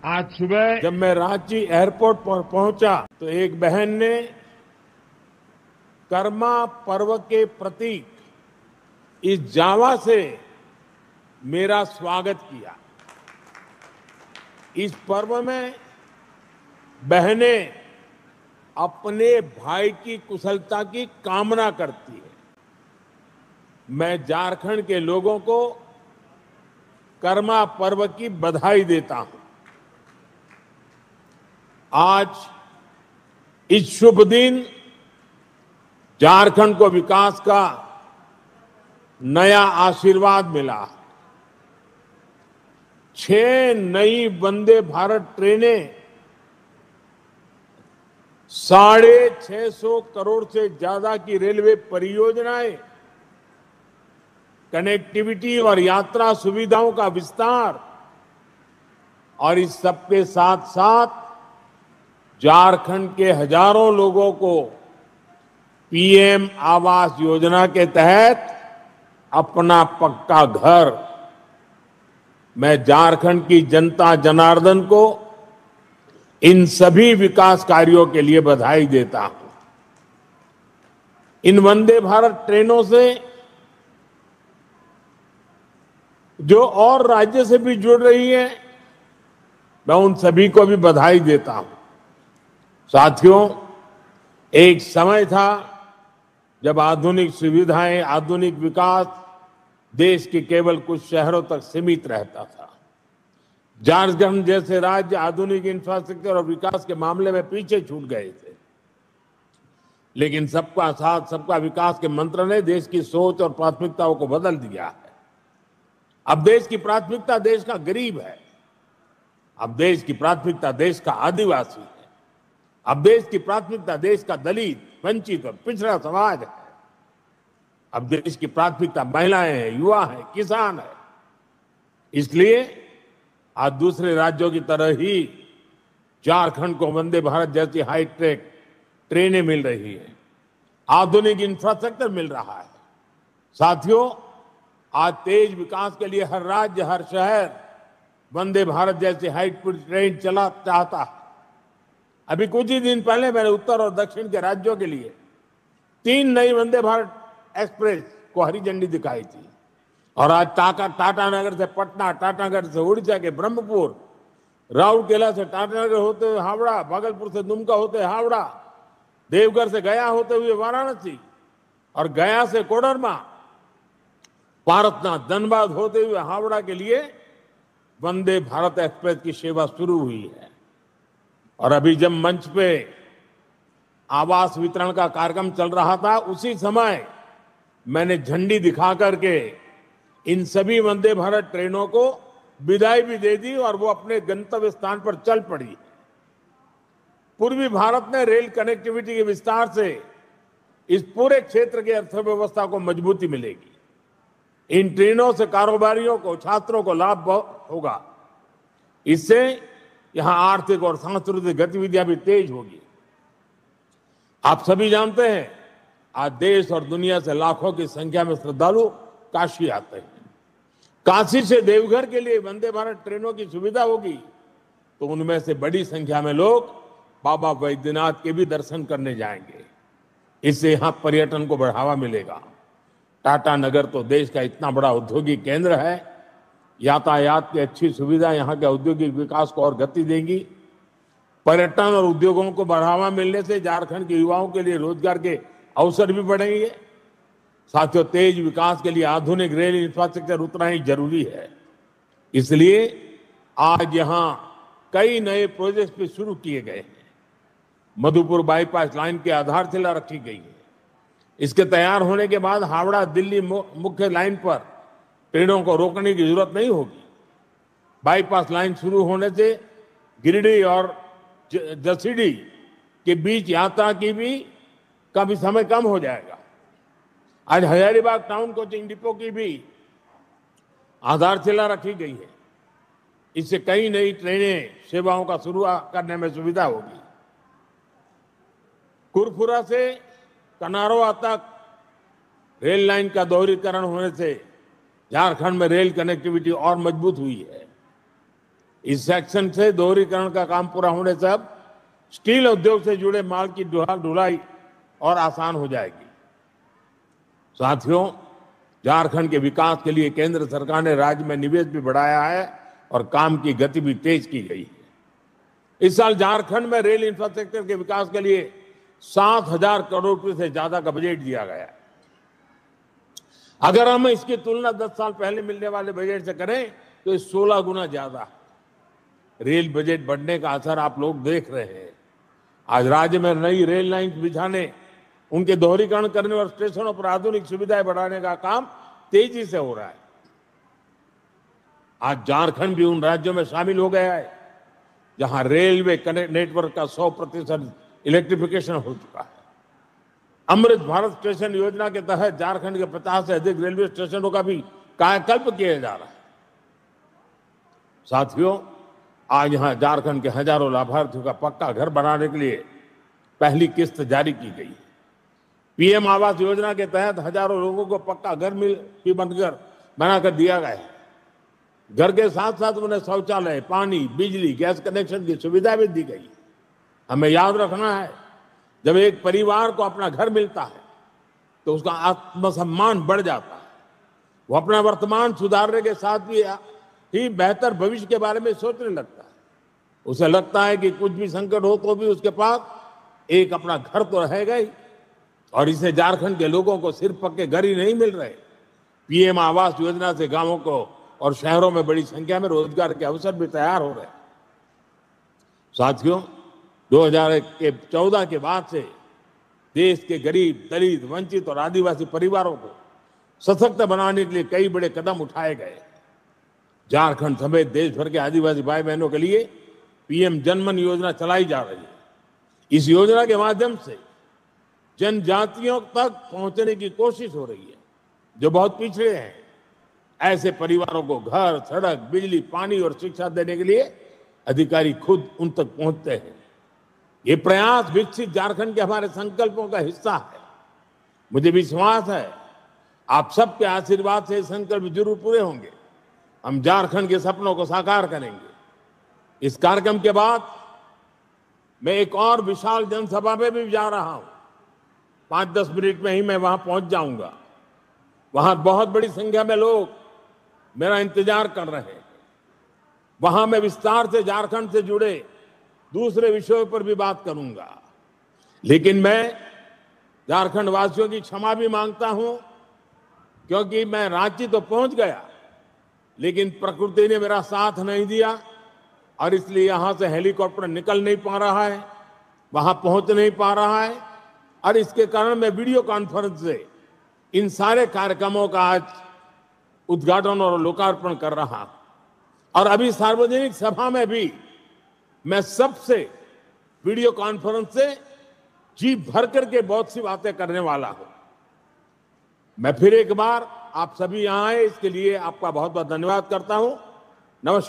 आज सुबह जब मैं रांची एयरपोर्ट पर पहुंचा तो एक बहन ने कर्मा पर्व के प्रतीक इस जावा से मेरा स्वागत किया। इस पर्व में बहनें अपने भाई की कुशलता की कामना करती है। मैं झारखंड के लोगों को कर्मा पर्व की बधाई देता हूं। आज इस शुभ दिन झारखंड को विकास का नया आशीर्वाद मिला। 6 नई वंदे भारत ट्रेनें 650 करोड़ से ज्यादा की रेलवे परियोजनाएं, कनेक्टिविटी और यात्रा सुविधाओं का विस्तार और इस सबके साथ साथ झारखंड के हजारों लोगों को पीएम आवास योजना के तहत अपना पक्का घर। मैं झारखंड की जनता जनार्दन को इन सभी विकास कार्यों के लिए बधाई देता हूं। इन वंदे भारत ट्रेनों से जो और राज्य से भी जुड़ रही है, मैं उन सभी को भी बधाई देता हूं। साथियों, एक समय था जब आधुनिक सुविधाएं, आधुनिक विकास देश के केवल कुछ शहरों तक सीमित रहता था। झारखंड जैसे राज्य आधुनिक इंफ्रास्ट्रक्चर और विकास के मामले में पीछे छूट गए थे, लेकिन सबका साथ सबका विकास के मंत्र ने देश की सोच और प्राथमिकताओं को बदल दिया है। अब देश की प्राथमिकता देश का गरीब है। अब देश की प्राथमिकता देश का आदिवासी है। अब देश की प्राथमिकता देश का दलित, वंचित और पिछड़ा समाज है। अब देश की प्राथमिकता महिलाएं हैं, युवा हैं, किसान है। इसलिए आज दूसरे राज्यों की तरह ही झारखंड को वंदे भारत जैसी हाई टेक ट्रेनें मिल रही है, आधुनिक इंफ्रास्ट्रक्चर मिल रहा है। साथियों, आज तेज विकास के लिए हर राज्य, हर शहर वंदे भारत जैसी हाई ट्रेन चला चाहता है। अभी कुछ ही दिन पहले मैंने उत्तर और दक्षिण के राज्यों के लिए 3 नई वंदे भारत एक्सप्रेस को हरी झंडी दिखाई थी। और आज टाटानगर से पटना, टाटानगर से उड़ीसा के ब्रह्मपुर, राउरकेला से टाटानगर होते हुए हावड़ा, भागलपुर से दुमका होते हुए हावड़ा, देवघर से गया होते हुए वाराणसी और गया से कोडरमा, पारसनाथ, धनबाद होते हुए हावड़ा के लिए वंदे भारत एक्सप्रेस की सेवा शुरू हुई है। और अभी जब मंच पे आवास वितरण का कार्यक्रम चल रहा था, उसी समय मैंने झंडी दिखा करके इन सभी वंदे भारत ट्रेनों को विदाई भी दे दी और वो अपने गंतव्य स्थान पर चल पड़ी। पूर्वी भारत में रेल कनेक्टिविटी के विस्तार से इस पूरे क्षेत्र की अर्थव्यवस्था को मजबूती मिलेगी। इन ट्रेनों से कारोबारियों को, छात्रों को लाभ होगा। इससे यहां आर्थिक और सांस्कृतिक गतिविधियां भी तेज होगी। आप सभी जानते हैं, आज देश और दुनिया से लाखों की संख्या में श्रद्धालु काशी आते हैं। काशी से देवघर के लिए वंदे भारत ट्रेनों की सुविधा होगी तो उनमें से बड़ी संख्या में लोग बाबा वैद्यनाथ के भी दर्शन करने जाएंगे। इससे यहां पर्यटन को बढ़ावा मिलेगा। टाटानगर तो देश का इतना बड़ा औद्योगिक केंद्र है। यातायात की अच्छी सुविधा यहां के औद्योगिक विकास को और गति देगी। पर्यटन और उद्योगों को बढ़ावा मिलने से झारखंड के युवाओं के लिए रोजगार के अवसर भी बढ़ेंगे। साथियों, तेज विकास के लिए आधुनिक रेल इंफ्रास्ट्रक्चर उतना ही जरूरी है। इसलिए आज यहां कई नए प्रोजेक्ट भी शुरू किए गए हैं। मधुपुर बाईपास लाइन की आधारशिला रखी गई है। इसके तैयार होने के बाद हावड़ा दिल्ली मुख्य लाइन पर ट्रेनों को रोकने की जरूरत नहीं होगी। बाईपास लाइन शुरू होने से गिरिडीह और जसीडीह के बीच यात्रा की भी काफी समय कम हो जाएगा। आज हजारीबाग टाउन कोचिंग डिपो की भी आधारशिला रखी गई है। इससे कई नई ट्रेनें सेवाओं का शुरू करने में सुविधा होगी। कुरफुरा से कनारोआ तक रेल लाइन का दोहरीकरण होने से झारखंड में रेल कनेक्टिविटी और मजबूत हुई है। इस सेक्शन से दोहरीकरण का काम पूरा होने से अब स्टील उद्योग से जुड़े माल की ढुलाई और आसान हो जाएगी। साथियों, झारखंड के विकास के लिए केंद्र सरकार ने राज्य में निवेश भी बढ़ाया है और काम की गति भी तेज की गई है। इस साल झारखंड में रेल इंफ्रास्ट्रक्चर के विकास के लिए 7,000 करोड़ रुपए से ज्यादा का बजट दिया गया है। अगर हम इसकी तुलना 10 साल पहले मिलने वाले बजट से करें तो 16 गुना ज्यादा है। रेल बजट बढ़ने का असर आप लोग देख रहे हैं। आज राज्य में नई रेल लाइन बिछाने, उनके दोहरीकरण करने और स्टेशनों पर आधुनिक सुविधाएं बढ़ाने का काम तेजी से हो रहा है। आज झारखंड भी उन राज्यों में शामिल हो गया है जहां रेलवे नेटवर्क का 100% इलेक्ट्रिफिकेशन हो चुका है। अमृत भारत स्टेशन योजना के तहत झारखंड के 50 से अधिक रेलवे स्टेशनों का भी कायाकल्प किया जा रहा है। साथियों, आज यहां झारखंड के हजारों लाभार्थियों का पक्का घर बनाने के लिए पहली किस्त जारी की गई है। पीएम आवास योजना के तहत हजारों लोगों को पक्का घर भी बनाकर दिया गया है। घर के साथ साथ उन्हें शौचालय, पानी, बिजली, गैस कनेक्शन की सुविधा भी दी गई। हमें याद रखना है, जब एक परिवार को अपना घर मिलता है तो उसका आत्मसम्मान बढ़ जाता है। वो अपना वर्तमान सुधारने के साथ ही बेहतर भविष्य के बारे में सोचने लगता है। उसे लगता है कि कुछ भी संकट हो तो भी उसके पास एक अपना घर तो रहेगा ही। और इसे झारखंड के लोगों को सिर्फ पक्के घर ही नहीं मिल रहे, पीएम आवास योजना से गांवों को और शहरों में बड़ी संख्या में रोजगार के अवसर भी तैयार हो रहे हैं। साथियों, 2014 के बाद से देश के गरीब, दलित, वंचित और आदिवासी परिवारों को सशक्त बनाने के लिए कई बड़े कदम उठाए गए। झारखंड समेत देश भर के आदिवासी भाई बहनों के लिए पीएम जनमन योजना चलाई जा रही है। इस योजना के माध्यम से जनजातियों तक पहुंचने की कोशिश हो रही है जो बहुत पिछड़े हैं। ऐसे परिवारों को घर, सड़क, बिजली, पानी और शिक्षा देने के लिए अधिकारी खुद उन तक पहुंचते हैं। ये प्रयास विकसित झारखंड के हमारे संकल्पों का हिस्सा है। मुझे विश्वास है आप सबके आशीर्वाद से संकल्प जरूर पूरे होंगे। हम झारखंड के सपनों को साकार करेंगे। इस कार्यक्रम के बाद मैं एक और विशाल जनसभा में भी जा रहा हूं। 5-10 मिनट में ही मैं वहां पहुंच जाऊंगा। वहां बहुत बड़ी संख्या में लोग मेरा इंतजार कर रहे हैं। वहां मैं विस्तार से झारखंड से जुड़े दूसरे विषयों पर भी बात करूंगा। लेकिन मैं झारखंड वासियों की क्षमा भी मांगता हूं, क्योंकि मैं रांची तो पहुंच गया लेकिन प्रकृति ने मेरा साथ नहीं दिया और इसलिए यहां से हेलीकॉप्टर निकल नहीं पा रहा है, वहां पहुंच नहीं पा रहा है। और इसके कारण मैं वीडियो कॉन्फ्रेंस से इन सारे कार्यक्रमों का आज उद्घाटन और लोकार्पण कर रहा हूं। और अभी सार्वजनिक सभा में भी मैं सबसे वीडियो कॉन्फ्रेंस से जी भर करके बहुत सी बातें करने वाला हूं। मैं फिर एक बार आप सभी यहां आए इसके लिए आपका बहुत बहुत धन्यवाद करता हूं। नमस्कार।